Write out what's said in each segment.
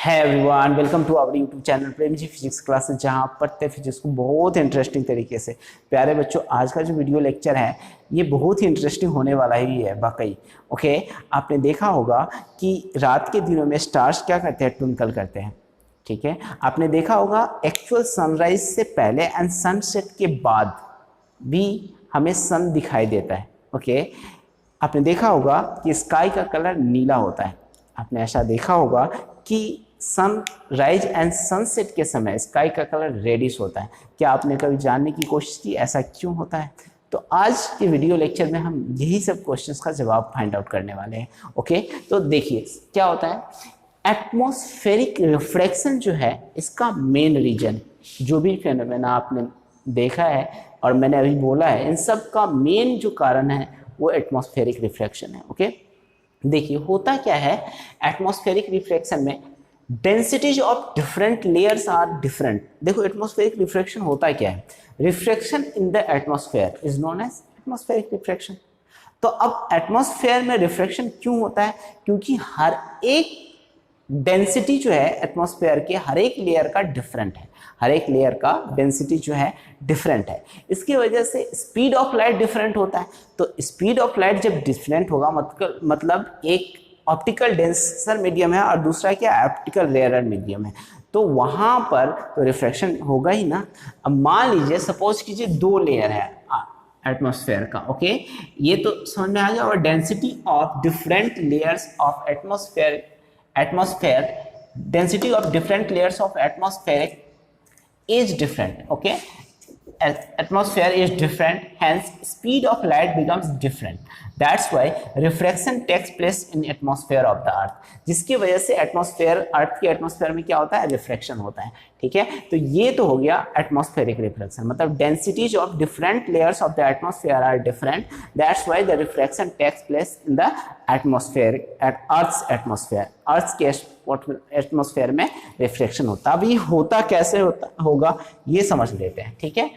है everyone, welcome to our YouTube channel Prem ji physics classes, जहां आप पढ़ते हैं फिजिक्स को बहुत इंटरेस्टिंग तरीके से। प्यारे बच्चों, आज का जो वीडियो लेक्चर है ये बहुत ही इंटरेस्टिंग होने वाला ही है वाकई। ओके, आपने देखा होगा कि रात के दिनों में स्टार्स क्या करते हैं, ट्विंकल करते हैं। ठीक है, आपने देखा होगा एक्चुअल सनराइज से पहले एंड सनसेट के बाद भी हमें सन दिखाई देता है। ओके, आपने देखा होगा कि स्काई का कलर नीला होता है। आपने ऐसा देखा होगा कि सनराइज एंड सनसेट के समय स्काई का कलर रेडिश होता है। क्या आपने कभी जानने की कोशिश की ऐसा क्यों होता है? तो आज के वीडियो लेक्चर में हम यही सब क्वेश्चंस का जवाब फाइंड आउट करने वाले हैं। ओके, तो देखिए क्या होता है। एटमॉस्फेरिक रिफ्रैक्शन जो है इसका मेन रीजन, जो भी फेनोमेना आपने देखा है और मैंने अभी बोला है, इन सब का मेन जो कारण है वो एटमॉस्फेरिक रिफ्रैक्शन है। ओके, देखिए होता क्या है एटमॉस्फेरिक रिफ्रैक्शन में, densities of different layers are different. देखो एटमॉस्फेरिक रिफ्रैक्शन होता क्या है, refraction in the atmosphere is known as atmospheric refraction. तो अब एटमॉस्फेयर में रिफ्रैक्शन क्यों होता है? क्योंकि हर एक डेंसिटी जो है एटमॉस्फेयर के हर एक लेयर का डिफरेंट है, हर एक लेयर का डेंसिटी जो है डिफरेंट है। इसकी वजह से स्पीड ऑफ लाइट डिफरेंट होता है। तो स्पीड ऑफ लाइट जब डिफरेंट होगा मतलब एक ऑप्टिकल डेंसर मीडियम है और दूसरा क्या ऑप्टिकल रेयरर मीडियम है, तो वहां पर तो रिफ्रैक्शन होगा ही ना। अब मान लीजिए सपोज कीजिए दो लेयर है एटमॉस्फेयर का। ओके, ये तो समझ में आ गया। और density of different layers of atmosphere density of different layers of atmosphere is different. Okay, atmosphere is different, hence speed of light becomes different. That's why refraction takes place in atmosphere of the earth, जिसकी वजह से atmosphere, earth के atmosphere में क्या होता है, refraction होता है। ठीक है, तो ये तो हो गया एटमॉस्फेरिक रिफ्रैक्शन, मतलब densities of different layers of the atmosphere are different, that's why the refraction takes place in the atmosphere, earth's atmosphere, earth के एटमॉस्फेयर में रिफ्रैक्शन होता है। अब ये होता कैसे होगा ये समझ लेते हैं। ठीक है,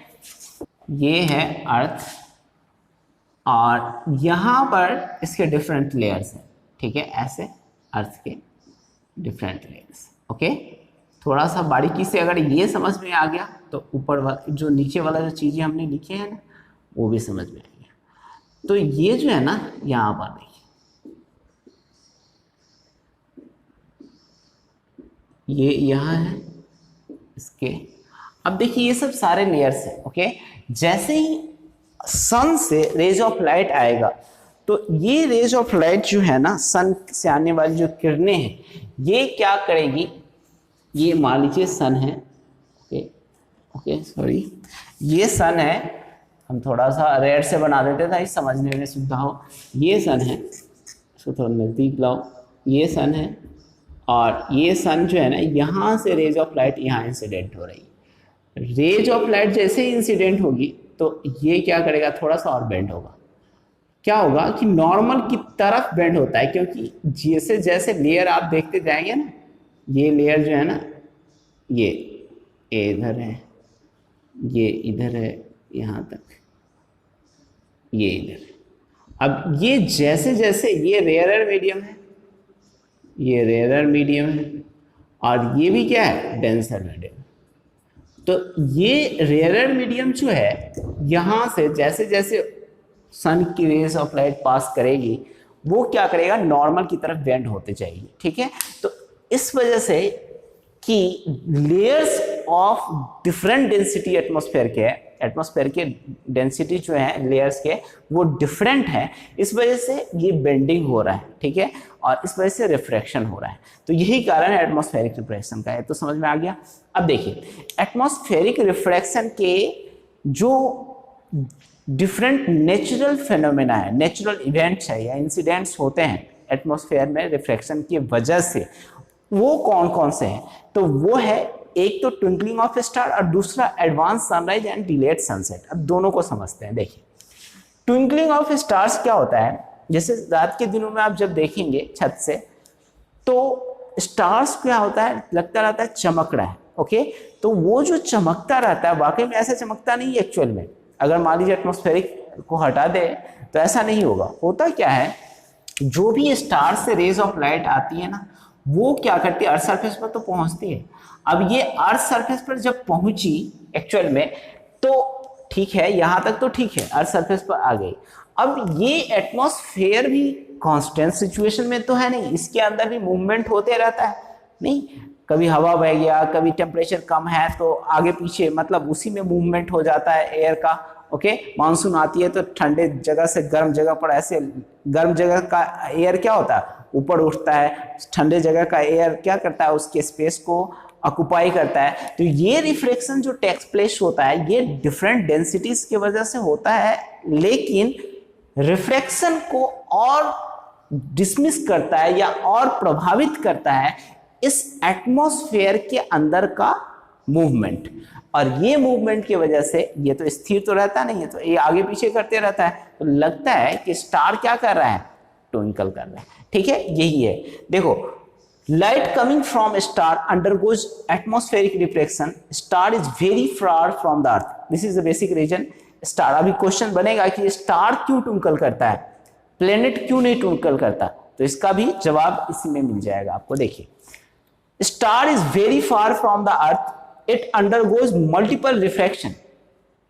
ये है अर्थ और यहाँ पर इसके डिफरेंट लेयर्स हैं। ठीक है, ऐसे अर्थ के डिफरेंट लेयर्स। ओके, थोड़ा सा बारीकी से अगर ये समझ में आ गया तो ऊपर वाला जो नीचे वाला जो चीज़ें हमने लिखे हैं ना वो भी समझ में आ गया। तो ये जो है ना यहाँ पर देखिए, ये यहाँ है इसके। अब देखिए ये सब सारे लेयर्स हैं। ओके, जैसे ही सन से रेज ऑफ लाइट आएगा तो ये रेज ऑफ लाइट जो है ना, सन से आने वाली जो किरणें हैं ये क्या करेगी, ये मान लीजिए सन है। ओके सॉरी, ये सन है, हम थोड़ा सा रेड से बना देते ताकि समझने में सुविधा हो। ये सन है, इसको थोड़ा नज़दीक लाओ, ये सन है और ये सन जो है ना यहाँ से रेज ऑफ लाइट यहाँ इंसिडेंट हो रही है। रेज ऑफ लाइट जैसे ही इंसिडेंट होगी तो ये क्या करेगा, थोड़ा सा और बेंड होगा। क्या होगा कि नॉर्मल की तरफ बेंड होता है, क्योंकि जैसे जैसे लेयर आप देखते जाएंगे ना, ये लेयर जो है ना ये इधर है, ये इधर है, यहाँ तक ये इधर है। अब ये जैसे जैसे ये रेयरर मीडियम है, ये रेयरर मीडियम है और ये भी क्या है, डेंसर मीडियम। तो ये रेयरर मीडियम जो है यहाँ से जैसे जैसे सन की रेज ऑफ लाइट पास करेगी वो क्या करेगा, नॉर्मल की तरफ बेंड होते जाएगी। ठीक है, तो इस वजह से कि layers of different density atmosphere के डेंसिटी जो है लेयर्स के वो डिफरेंट है, इस वजह से ये बेंडिंग हो रहा है। ठीक है, और इस वजह से रिफ्रैक्शन हो रहा है। तो यही कारण है एटमॉस्फेरिक रिफ्रैक्शन का है। तो समझ में आ गया। अब देखिए एटमॉस्फेरिक रिफ्रैक्शन के जो डिफरेंट नेचुरल फिनोमेना है, नेचुरल इवेंट्स है या इंसिडेंट्स होते हैं एटमॉस्फेयर में रिफ्रैक्शन की वजह से, वो कौन कौन से हैं? तो वो है एक तो ट्विंकलिंग ऑफ स्टार और दूसरा advance sunrise and delayed sunset. अब दोनों को समझते हैं। देखिए ट्विंकलिंग ऑफ स्टार्स क्या होता है, जैसे रात के दिनों में आप जब देखेंगे छत से तो स्टार्स क्या होता है, लगता रहता है चमक रहा है। ओके, तो वो जो चमकता रहता है वाकई में ऐसा चमकता नहीं है एक्चुअल में। अगर मान लीजिए एटमॉस्फेरिक को हटा दे तो ऐसा नहीं होगा। होता क्या है, जो भी स्टार से रेज ऑफ लाइट आती है ना वो क्या करती है, अर्थ सरफेस पर तो पहुंचती है। अब ये अर्थ सरफेस पर जब पहुंची एक्चुअल में, तो ठीक है, यहां तक तो ठीक है, अर्थ सरफेस पर आ गई। अब ये एटमॉस्फेयर भी कांस्टेंट सिचुएशन में तो है नहीं, इसके अंदर भी मूवमेंट होते रहता है। नहीं, कभी हवा बह गया, कभी टेम्परेचर कम है तो आगे पीछे, मतलब उसी में मूवमेंट हो जाता है एयर का। ओके, मानसून आती है तो ठंडे जगह से गर्म जगह पर, ऐसे गर्म जगह का एयर क्या होता है, ऊपर उठता है, ठंडे जगह का एयर क्या करता है, उसके स्पेस को ऑक्युपाई करता है। तो ये रिफ्लेक्शन जो टेक्स प्लेस होता है, ये डिफरेंट डेंसिटीज की वजह से होता है, लेकिन रिफ्लेक्शन को और डिसमिस करता है या और प्रभावित करता है इस एटमॉस्फेयर के अंदर का मूवमेंट। और ये मूवमेंट की वजह से, ये तो स्थिर तो रहता नहीं है, तो ये आगे पीछे करते रहता है, तो लगता है कि स्टार क्या कर रहा है, ट्विंकल कर रहा है। ठीक है, यही है। देखो, light coming from star undergoes atmospheric reflection, star is very far from the earth, this is the basic reason. Star, अभी क्वेश्चन बनेगा कि स्टार क्यों ट्विंकल करता है, प्लेनेट क्यों नहीं ट्विंकल करता, तो इसका भी जवाब इसी में मिल जाएगा आपको। देखिए, star is very far from the earth, it undergoes multiple reflection.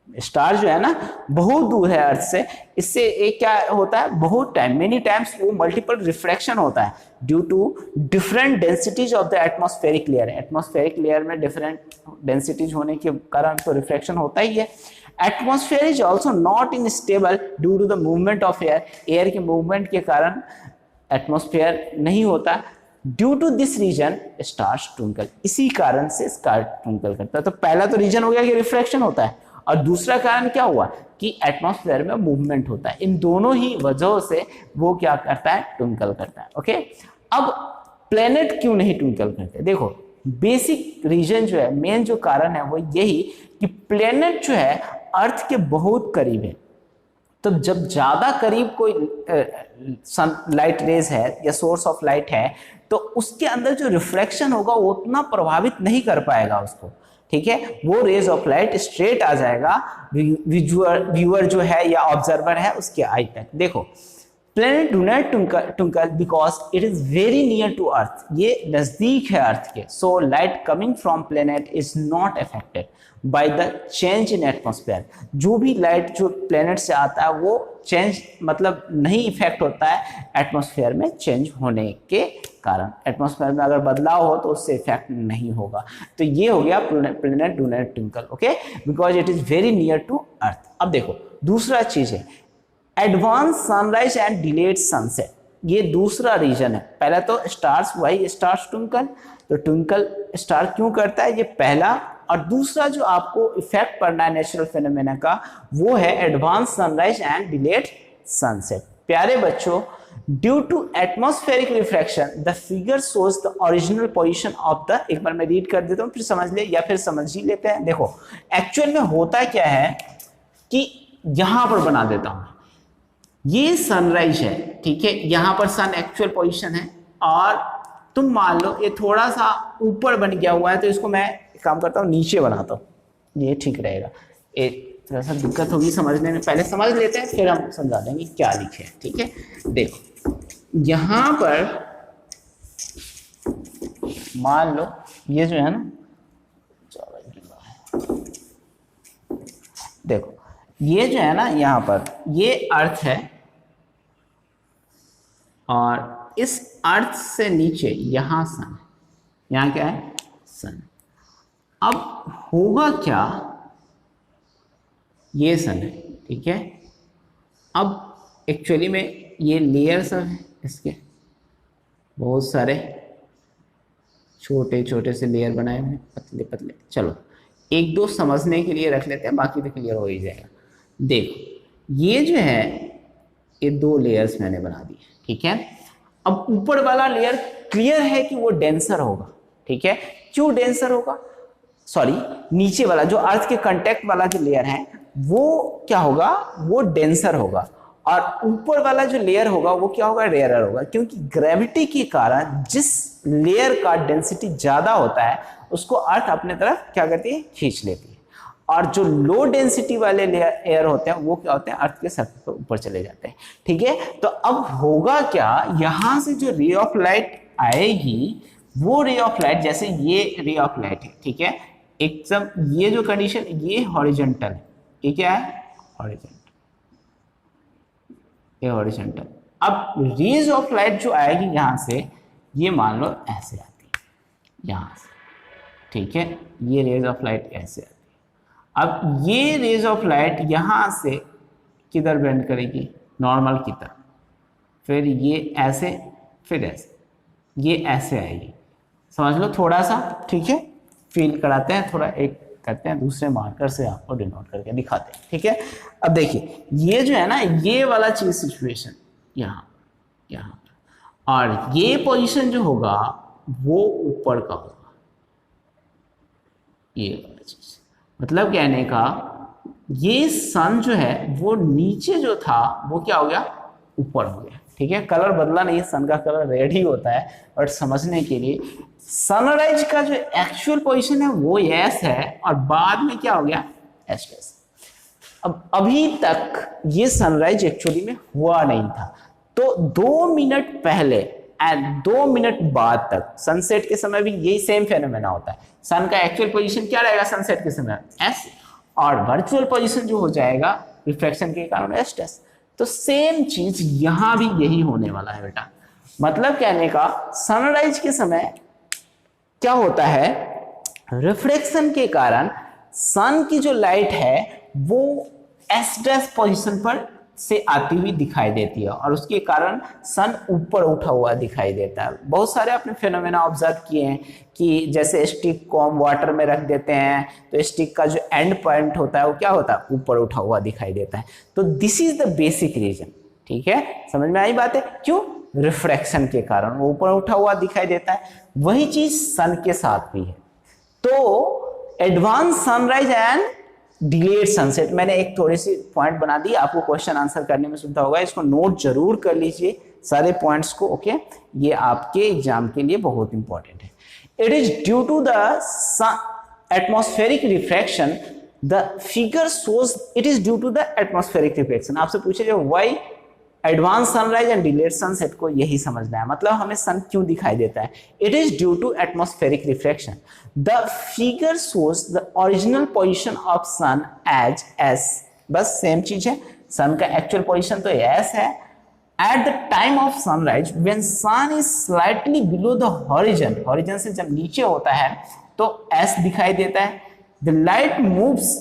Star जो है ना, बहुत दूर है अर्थ से, इससे एक क्या होता है, बहुत टाइम, मेनी टाइम्स वो मल्टीपल रिफ्लेक्शन होता है due to different densities of the atmospheric layer. Atmospheric layer में डिफरेंट डेंसिटीज होने के कारण तो रिफ्लेक्शन होता ही है। Atmosphere is also not in stable due to the movement of air, air के मूवमेंट के कारण एटमॉस्फेयर नहीं होता। Due to this reason stars twinkle, इसी कारण से स्टार ट्विंकल करता है। तो पहला तो रीजन हो गया कि रिफ्लेक्शन होता है, और दूसरा कारण क्या हुआ कि एटमॉस्फेयर में मूवमेंट होता है। इन दोनों ही वजहों से वो क्या करता है, ट्विंकल करता है। ओके, अब प्लेनेट क्यों नहीं ट्विंकल करते, देखो बेसिक रीजन जो है, मेन जो कारण है वो यही कि प्लेनेट जो है अर्थ के बहुत करीब है। तो जब ज्यादा करीब कोई सन लाइट रेज है या सोर्स ऑफ लाइट है, तो उसके अंदर जो रिफ्लेक्शन होगा वो उतना प्रभावित नहीं कर पाएगा उसको। ठीक है, वो रेज ऑफ लाइट स्ट्रेट आ जाएगा व्यूअर जो है या ऑब्जर्वर है उसके आई तक। देखो, planet do not twinkle because it is very near to earth, ये नजदीक है अर्थ के। So light coming from planet is not affected by the change in atmosphere. जो भी लाइट जो प्लेनेट से आता है वो चेंज, मतलब नहीं इफेक्ट होता है एटमॉस्फेयर में चेंज होने के कारण। एटमॉस्फेयर में अगर बदलाव हो तो उससे इफेक्ट नहीं होगा। तो ये हो गया planet do not twinkle, okay, because it is very near to earth. अब देखो, दूसरा चीज है advance sunrise and delayed sunset, ये दूसरा रीजन है। पहला तो स्टार्स, वाई स्टार्स ट्विंकल, तो ट्विंकल स्टार क्यों करता है, ये पहला। और दूसरा जो आपको इफेक्ट पड़ना है नेचुरल फिनोमेना का, वो है advance sunrise and delayed sunset. प्यारे बच्चों, due to atmospheric reflection the figure shows the original position of the, एक बार मैं रीड कर देता हूँ फिर समझ ले, या फिर समझ ही लेते हैं। देखो, एक्चुअल में होता क्या है कि यहां पर बना देता हूं, ये सनराइज है, ठीक है, यहां पर सन एक्चुअल पोजीशन है, और तुम मान लो ये थोड़ा सा ऊपर बन गया हुआ है, तो इसको मैं काम करता हूँ नीचे बनाता हूँ, ये ठीक रहेगा। थोड़ा सा दिक्कत होगी समझने में, पहले समझ लेते हैं फिर हम समझा देंगे क्या लिखे है। ठीक है, देखो यहां पर मान लो ये जो है ना, देखो ये जो है ना, यहां पर ये अर्थ है, और इस अर्थ से नीचे यहां सन, यहां क्या है, सन। अब होगा क्या, ये सन है, ठीक है। अब एक्चुअली में ये लेयर सब है, इसके बहुत सारे छोटे छोटे से लेयर बनाए हुए हैं, पतले पतले। चलो एक दो समझने के लिए रख लेते हैं, बाकी तो क्लियर हो ही जाएगा। देखो ये जो है, ये दो लेयर्स मैंने बना दिए, ठीक है। अब ऊपर वाला लेयर क्लियर है कि वो डेंसर होगा, ठीक है। क्यों डेंसर होगा, सॉरी, नीचे वाला जो अर्थ के कांटेक्ट वाला जो लेयर है वो क्या होगा, वो डेंसर होगा, और ऊपर वाला जो लेयर होगा वो क्या होगा, रेयरर होगा। क्योंकि ग्रेविटी के कारण जिस लेयर का डेंसिटी ज्यादा होता है उसको अर्थ अपने तरफ क्या करती है, खींच लेती है, और जो लो डेंसिटी वाले लेयर होते हैं वो क्या होते हैं, अर्थ के सरफेस पर ऊपर चले जाते हैं, ठीक है। तो अब होगा क्या, यहां से जो रे ऑफ लाइट आएगी वो रे ऑफ लाइट, जैसे ये रे ऑफ लाइट है, ठीक है, एकदम ये जो कंडीशन, ये हॉरिजॉन्टल है, ये क्या है, हॉरिजॉन्टल, ये हॉरिजॉन्टल। अब रेज ऑफ लाइट जो आएगी यहां से, ये मान लो ऐसे आती है यहां से, ठीक है, ये रेज ऑफ लाइट ऐसे आती है। अब ये रेज ऑफ लाइट यहां से किधर बेंड करेगी, नॉर्मल की तरफ, फिर ये ऐसे, फिर ऐसे, ये ऐसे आएगी, समझ लो थोड़ा सा, ठीक है, फील कराते हैं थोड़ा, एक करते हैं दूसरे मार्कर से आपको डिनोट करके दिखाते हैं, ठीक है। अब देखिए ये जो है ना, ये वाला चीज सिचुएशन यहाँ यहाँ, और ये पोजीशन जो होगा वो ऊपर का होगा, ये वाला चीज, मतलब कहने का ये सन जो है वो नीचे जो था वो क्या हो गया, ऊपर हो गया, ठीक है। कलर बदला नहीं है, सन का कलर रेड ही होता है, बट समझने के लिए सनराइज का जो एक्चुअल पोजीशन है वो एस है, और बाद में क्या हो गया, एस एस। अब अभी तक ये सनराइज एक्चुअली में हुआ नहीं था, तो 2 मिनट पहले एंड 2 मिनट बाद तक, सनसेट के समय भी यही सेम फेनोमेना होता है, सन का एक्चुअल पोजीशन क्या रहेगा सनसेट के समय, एस, और वर्चुअल पोजीशन जो हो जाएगा रिफ्लेक्शन के कारण एस एस। तो सेम चीज यहां भी यही होने वाला है बेटा, मतलब कहने का सनराइज के समय क्या होता है, रिफ्लेक्शन के कारण सन की जो लाइट है वो एस डैश पोजीशन पर से आती हुई दिखाई देती है, और उसके कारण सन ऊपर उठा हुआ दिखाई देता है। बहुत सारे अपने फिनोमेना ऑब्जर्व किए हैं कि जैसे स्टिक को हम वाटर में रख देते हैं तो स्टिक का जो एंड पॉइंट होता है वो क्या होता है, ऊपर उठा हुआ दिखाई देता है। तो this is the basic reason, ठीक है, समझ में आई बात है, क्यों, रिफ्रैक्शन के कारण वो ऊपर उठा हुआ दिखाई देता है। वही चीज सन के साथ भी है। तो advance sunrise and delayed sunset, मैंने एक थोड़ी सी पॉइंट बना दी, आपको क्वेश्चन आंसर करने में सुविधा होगा, इसको नोट जरूर कर लीजिए सारे पॉइंट्स को, ओके, ये आपके एग्जाम के लिए बहुत इंपॉर्टेंट है। It is due to the atmospheric refraction, the figure shows it is due to the atmospheric refraction. आपसे पूछे जो why advance sunrise and delayed sunset, को यही समझना है, मतलब हमें सन क्यों दिखाई देता है, it is due to atmospheric reflection. The figure shows the original position of sun as S, बस सेम चीज है, सन का एक्चुअल पोजीशन तो एस है। At the time of sunrise when sun is slightly below the horizon, horizon से जब नीचे होता है तो एस दिखाई देता है। The light moves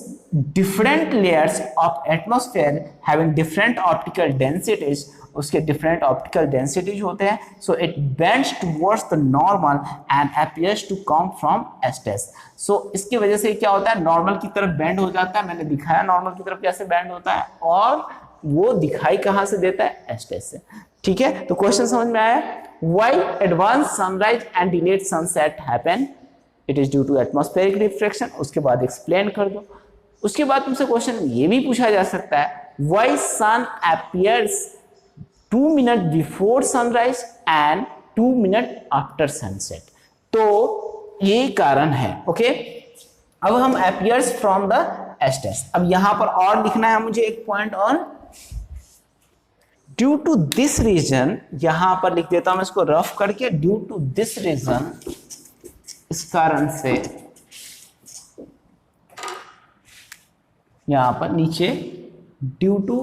different layers of atmosphere having different optical densities, उसके different optical densities होते हैं, so it bends towards the normal and appears to come from S-test। so इसकी वजह से क्या होता है, नॉर्मल की तरफ बेंड हो जाता है, मैंने दिखाया नॉर्मल की तरफ कैसे बेंड होता है, और वो दिखाई कहां से देता है, S-test से, ठीक है। तो क्वेश्चन समझ में आया, why advanced sunrise and delayed sunset happen, it is due to atmospheric refraction, उसके बाद एक्सप्लेन कर दो। उसके बाद तुमसे क्वेश्चन ये भी पूछा जा सकता है, why sun appears 2 minute before sunrise and 2 minute after sunset, तो ये कारण है, ओके। अब हम appears from the S test, अब यहां पर और लिखना है मुझे एक पॉइंट और, ड्यू टू दिस रीजन, यहां पर लिख देता हूं मैं इसको रफ करके, ड्यू टू दिस रीजन, इस कारण से, यहां पर नीचे, due to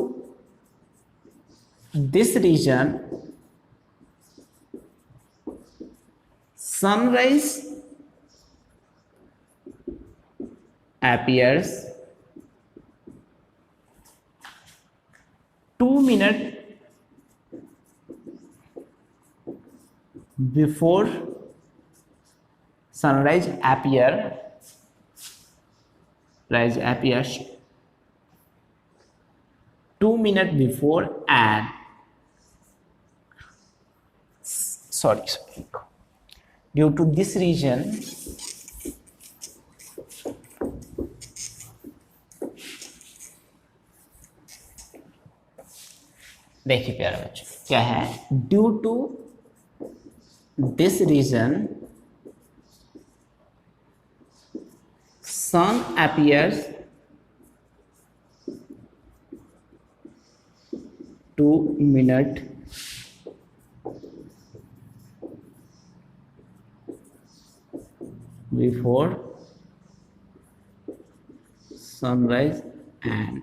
this reason sunrise appears 2 minute before sunrise appears 2 minutes before and sorry, due to this reason देखिए प्यारे बच्चों क्या है, due to this reason sun appears 2 minutes before sunrise and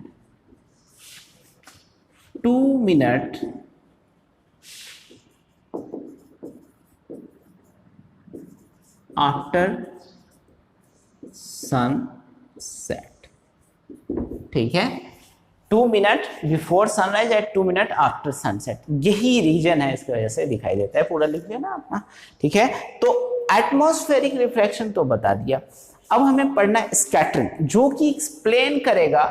2 minute after sunset. ठीक है, 2 minute before sunrise at 2 minute after sunset, यही reason है, इसकी वजह से दिखाई देता है। पूरा लिख दिया ना अपना। ठीक है, तो एटमॉस्फेरिक रिफ्लेक्शन तो बता दिया। अब हमें पढ़ना है स्कैटरिंग, जो कि एक्सप्लेन करेगा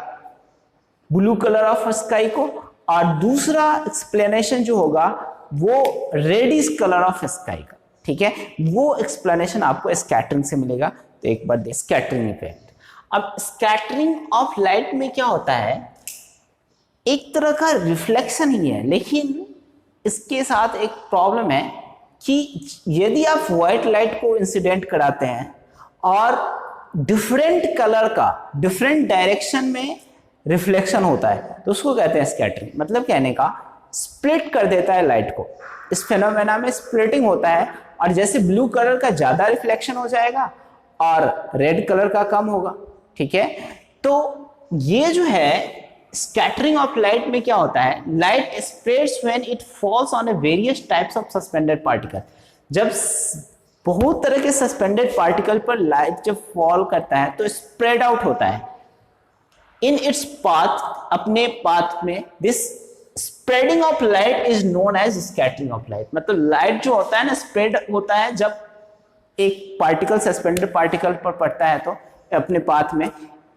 ब्लू कलर ऑफ स्काई को, और दूसरा एक्सप्लेनेशन जो होगा वो रेडिश कलर ऑफ स्काई का। ठीक है, वो एक्सप्लेनेशन आपको स्कैटरिंग से मिलेगा। तो एक बार स्कैटरिंग इफेक्ट। अब स्कैटरिंग ऑफ लाइट में क्या होता है, एक तरह का रिफ्लेक्शन ही है, लेकिन इसके साथ एक प्रॉब्लम है कि यदि आप व्हाइट लाइट को इंसिडेंट कराते हैं और डिफरेंट कलर का डिफरेंट डायरेक्शन में रिफ्लेक्शन होता है, तो उसको कहते हैं स्कैटरिंग। मतलब कहने का स्प्लिट कर देता है लाइट को। इस फेनोमेना में स्प्लिटिंग होता है, और जैसे ब्लू कलर का ज्यादा रिफ्लेक्शन हो जाएगा और रेड कलर का कम होगा। ठीक है, तो ये जो है स्कैटरिंग ऑफ लाइट में क्या होता है, light spreads when it falls on a various types of suspended particle. जब बहुत तरह के सस्पेंडेड पार्टिकल पर लाइट जब फॉल करता है तो स्प्रेड आउट होता है इन इट्स पाथ, अपने पाथ में। This spreading of light is known as scattering of light. मतलब लाइट जो होता है ना, स्प्रेड होता है जब एक पार्टिकल सस्पेंडेड पार्टिकल पर पड़ता है तो अपने पाथ में।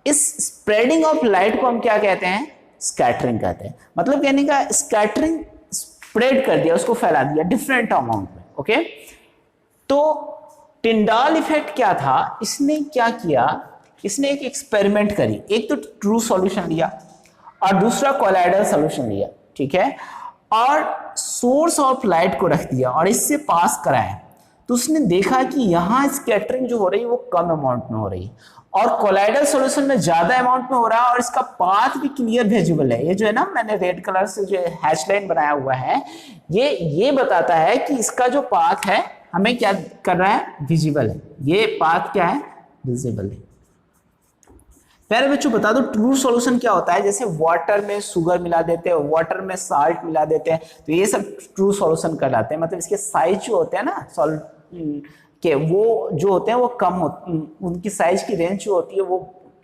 इस स्प्रेडिंग ऑफ लाइट को हम क्या कहते हैं, स्कैटरिंग कहते हैं। मतलब कहने का स्कैटरिंग स्प्रेड कर दिया, उसको फैला दिया डिफरेंट अमाउंट में। ओके, तो टिंडाल इफेक्ट क्या था, इसने क्या किया, इसने एक एक्सपेरिमेंट करी। एक तो ट्रू सॉल्यूशन लिया और दूसरा कोलाइडल सॉल्यूशन लिया। ठीक है, और सोर्स ऑफ लाइट को रख दिया और इससे पास कराया। तो उसने देखा कि यहाँ स्कैटरिंग जो हो रही है वो कम अमाउंट में हो रही है, और कोलाइडल सॉल्यूशन में ज्यादा अमाउंट में हो रहा है, और इसका पाथ भी क्लियर विजिबल है। ये जो है ना, मैंने रेड कलर से जो हैच लाइन बनाया हुआ है, ये बताता है कि इसका जो पाथ है हमें क्या कर रहा है, विजिबल है। ये पाथ क्या है, विजिबल है। प्यारे बच्चों बता दो ट्रू सॉल्यूशन क्या होता है। जैसे वाटर में शुगर मिला देते हैं, वाटर में साल्ट मिला देते हैं, तो ये सब ट्रू सॉल्यूशन कहलाते हैं। मतलब इसके साइज जो होते हैं ना सॉल्ट के, वो जो होते हैं वो कम होते, उनकी साइज की रेंज जो होती है वो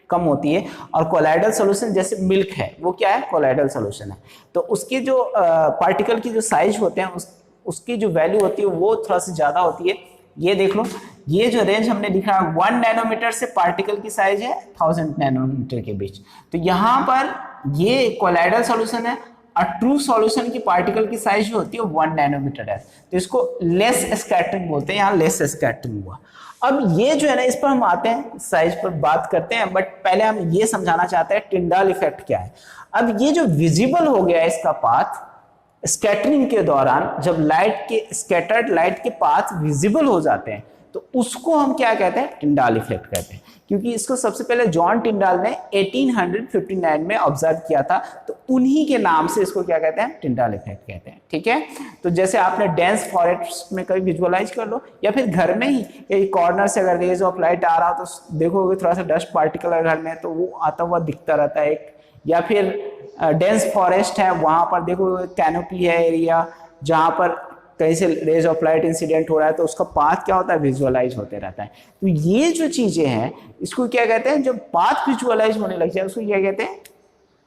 कम होती है। और कोलाइडल सॉल्यूशन जैसे मिल्क है, वो क्या है, कोलाइडल सॉल्यूशन है। तो उसके जो पार्टिकल की जो साइज होते हैं उसकी जो वैल्यू होती है वो थोड़ा सा ज्यादा होती है। ये देख लो, ये जो रेंज हमने लिखा है 1 नैनोमीटर से पार्टिकल की साइज है 1000 नैनोमीटर के बीच। तो यहाँ पर ये कोलाइडल सॉल्यूशन है, और ट्रू सॉल्यूशन की पार्टिकल की साइज जो होती है 1 नैनोमीटर है। तो इसको लेस स्कैटरिंग बोलते हैं, यहाँ लेस स्कैटरिंग हुआ। अब ये जो है ना, इस पर हम आते हैं, साइज पर बात करते हैं, बट पहले हम ये समझाना चाहते हैं टिंडाल इफेक्ट क्या है। अब ये जो विजिबल हो गया है इसका पाथ स्कैटरिंग के दौरान, जब लाइट के स्कैटर्ड लाइट के पाथ विजिबल हो जाते हैं तो उसको हम क्या कहते हैं, टिंडाल इफेक्ट कहते हैं। क्योंकि इसको सबसे पहले जॉन टिंडाल ने 1859 में ऑब्जर्व किया था, तो उन्हीं के नाम से इसको क्या कहते हैं, टिंडाल इफेक्ट कहते हैं। ठीक है, तो जैसे आपने डेंस फॉरेस्ट में कभी विजुअलाइज कर लो, या फिर घर में ही एक कॉर्नर से अगर रेज ऑफ लाइट आ रहा हो तो देखोगे थोड़ा सा डस्ट पार्टिकल है घर में, तो वो आता हुआ दिखता रहता है एक। या फिर डेंस फॉरेस्ट है, वहां पर देखो कैनोपी है एरिया, जहां पर कहीं से रेज ऑफ लाइट इंसिडेंट हो रहा है, तो उसका पाथ क्या होता है, विजुअलाइज होते रहता है। तो ये जो चीजें हैं इसको क्या कहते हैं, जब पाथ विजुअलाइज होने लग जाए उसको क्या कहते हैं।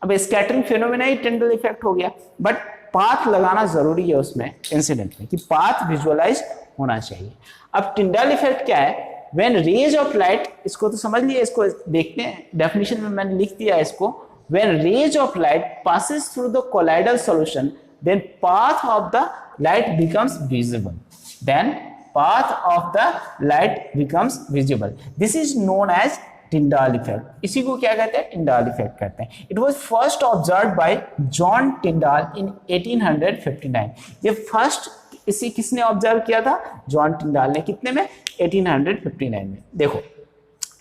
अब स्कैटरिंग फिनोमेना ही टिंडल इफेक्ट हो गया, बट पाथ लगाना जरूरी है उसमें इंसिडेंट में, कि पाथ विजुअलाइज होना चाहिए। अब टिंडल इफेक्ट क्या है, व्हेन रेज ऑफ लाइट, इसको तो समझ लिया, इसको देखते हैं, डेफिनेशन में मैंने लिख दिया इसको। When rays of light passes through the colloidal solution, then path of the light becomes visible. Then path of the light becomes visible. This is known as Tyndall effect. इसी को क्या कहते हैं, Tyndall effect कहते हैं। It was first observed by John Tyndall in 1859. ये first इसी किसने ऑब्जर्व किया था, जॉन टिंडाल ने। कितने में, 1859 में। देखो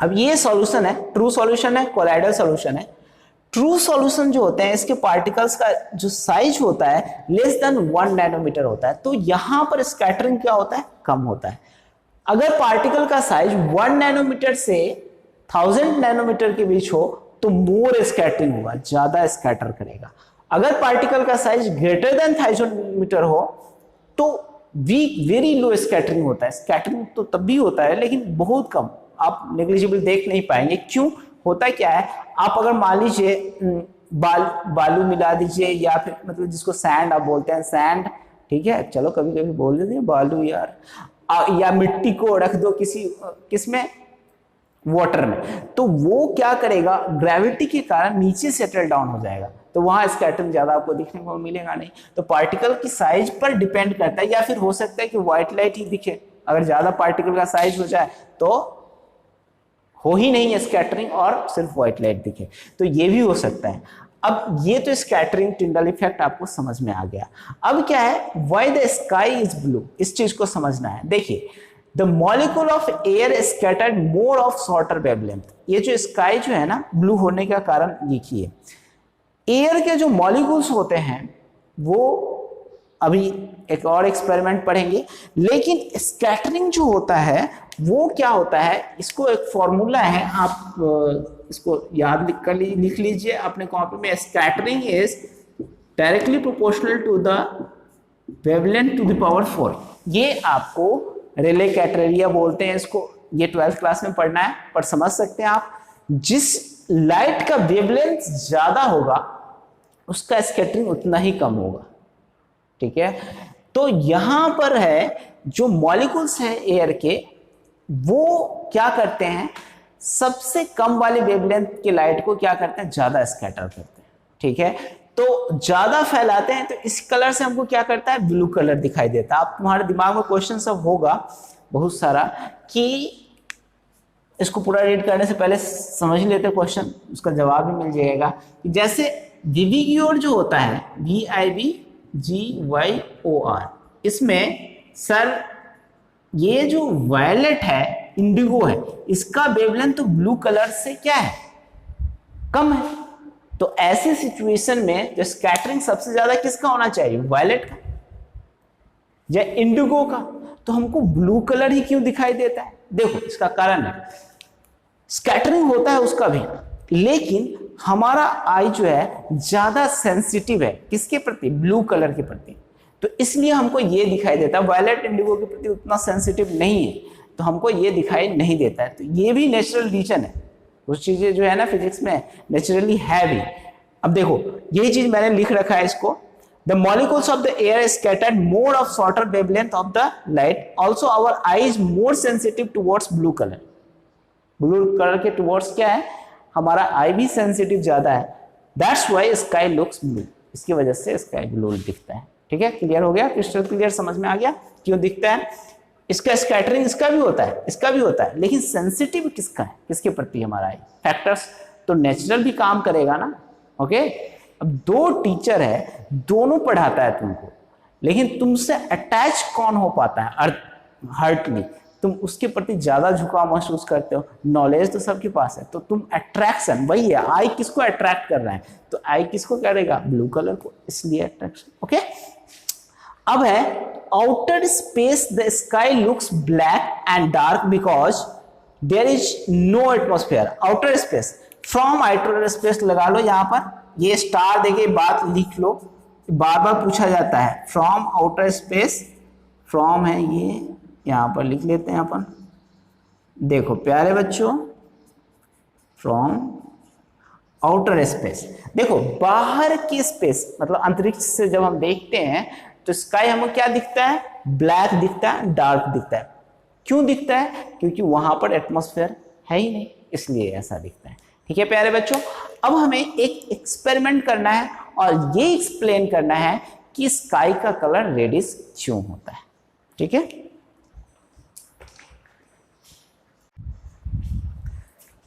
अब ये सॉल्यूशन है, ट्रू सॉल्यूशन है, कोलाइडल सॉल्यूशन है। ट्रू सॉल्यूशन जो होते हैं इसके पार्टिकल्स का जो साइज होता है लेस देन 1 नैनोमीटर होता है, तो यहां पर स्कैटरिंग क्या होता है, कम होता है। अगर पार्टिकल का साइज 1 नैनोमीटर से 1000 नैनोमीटर के बीच हो तो मोर स्कैटरिंग होगा, ज्यादा स्कैटर करेगा। अगर पार्टिकल का साइज ग्रेटर देन 1000 मीटर हो तो वीक वेरी लो स्कैटरिंग होता है। स्कैटरिंग तो तब भी होता है लेकिन बहुत कम, आप नेग्लिजिबल देख नहीं पाएंगे। क्यों होता क्या है, आप अगर मान लीजिए बालू मिला दीजिए या फिर मतलब जिसको सैंड आप बोलते हैं, सैंड, ठीक है, चलो कभी कभी बोल देते हैं बालू यार, या मिट्टी को रख दो किसमें, वाटर में, तो वो क्या करेगा, ग्रेविटी के कारण नीचे सेटल डाउन हो जाएगा, तो वहां स्कैटरिंग ज्यादा आपको दिखने को मिलेगा नहीं। तो पार्टिकल की साइज पर डिपेंड करता है, या फिर हो सकता है कि व्हाइट लाइट ही दिखे, अगर ज्यादा पार्टिकल का साइज हो जाए तो हो ही नहीं स्कैटरिंग और सिर्फ व्हाइट लाइट दिखे, तो ये भी हो सकता है। अब ये तो स्कैटरिंग टिंडल इफेक्ट आपको समझ में आ गया। अब क्या है, why the sky is blue, इस चीज को समझना है। देखिए, the molecule of air scattered more of shorter wavelength, ये जो स्काई जो है ना ब्लू होने का कारण देखिए, एयर के जो मॉलिक्यूल्स होते हैं वो अभी एक और एक्सपेरिमेंट पढ़ेंगे, लेकिन स्कैटरिंग जो होता है वो क्या होता है, इसको एक फॉर्मूला है, आप इसको याद लिख लीजिए अपने कॉपी में। Scattering is directly proportional to the wavelength to the power 4। ये आपको रेले कैटेरिया बोलते हैं इसको, ये 12th क्लास में पढ़ना है, पर समझ सकते हैं आप, जिस लाइट का वेवलेंथ ज्यादा होगा उसका स्कैटरिंग उतना ही कम होगा, ठीक है। तो यहां पर है जो मॉलिक्यूल्स हैं एयर के, वो क्या करते हैं, सबसे कम वाले वेवलेंथ के लाइट को क्या करते हैं, ज्यादा स्कैटर करते हैं, ठीक है। तो ज्यादा फैलाते हैं, तो इस कलर से हमको क्या करता है, ब्लू कलर दिखाई देता है। आप तुम्हारे दिमाग में क्वेश्चन सब होगा बहुत सारा कि इसको पूरा रीड करने से पहले समझ लेते क्वेश्चन, उसका जवाब भी मिल जाएगा। जैसे विविग्योर जो होता है, VIVGYOR, इसमें सर ये जो वायलेट है, इंडिगो है, इसका वेवलेंथ तो ब्लू कलर से क्या है, कम है। तो ऐसी सिचुएशन में जो स्कैटरिंग सबसे ज्यादा किसका होना चाहिए, वायलेट का या इंडिगो का, तो हमको ब्लू कलर ही क्यों दिखाई देता है। देखो इसका कारण है, स्कैटरिंग होता है उसका भी, लेकिन हमारा आई जो है ज्यादा सेंसिटिव है किसके प्रति, ब्लू कलर के प्रति, तो इसलिए हमको ये दिखाई देता है। वायलेट इंडिगो के प्रति उतना सेंसिटिव नहीं है, तो हमको ये दिखाई नहीं देता है। तो ये भी नेचुरल रीजन है, कुछ चीजें जो है ना फिजिक्स में नेचुरली है भी। अब देखो यही चीज मैंने लिख रखा है इसको, the molecules of the air scattered more of shorter wavelength of the light, also our eye is more sensitive towards blue colour. Blue colour के टुवर्ड्स क्या है, हमारा आई भी सेंसिटिव ज्यादा है, that's why sky looks blue, इसकी वजह से स्काई ब्लू दिखता है, ठीक है। क्लियर हो गया, क्रिस्टल क्लियर, समझ में आ गया क्यों दिखता है। इसका स्कैटरिंग इसका भी होता है, इसका भी होता है, लेकिन सेंसिटिव किसका है, किसके प्रति हमारा आई, फैक्टर्स तो नेचुरल भी काम करेगा ना, ओके। अब दो टीचर है, दोनों पढ़ाता है तुमको, लेकिन तुमसे अटैच कौन हो पाता है, हार्टली तुम उसके प्रति ज्यादा झुकाव महसूस करते हो। नॉलेज तो सबके पास है, तो तुम अट्रैक्शन वही है, आई किसको अट्रैक्ट कर रहा है, तो आई किसको करेगा, ब्लू कलर को, इसलिए अट्रैक्शन, ओके। अब है outer space, the sky looks black and dark because there is no atmosphere. Outer space, from outer space लगा लो यहां पर, ये स्टार देके बात लिख लो, बार बार पूछा जाता है। फ्रॉम आउटर स्पेस, फ्रॉम है ये, यहां पर लिख लेते हैं अपन, देखो प्यारे बच्चों, फ्रॉम आउटर स्पेस, देखो बाहर की स्पेस मतलब अंतरिक्ष से जब हम देखते हैं तो स्काई हमें क्या दिखता है, ब्लैक दिखता है, डार्क दिखता है। क्यों दिखता है, क्योंकि वहां पर एटमॉस्फेयर है ही नहीं, इसलिए ऐसा दिखता है, ठीक है प्यारे बच्चों। अब हमें एक एक्सपेरिमेंट करना है और ये एक्सप्लेन करना है कि स्काई का कलर रेडिश क्यों होता है, ठीक है।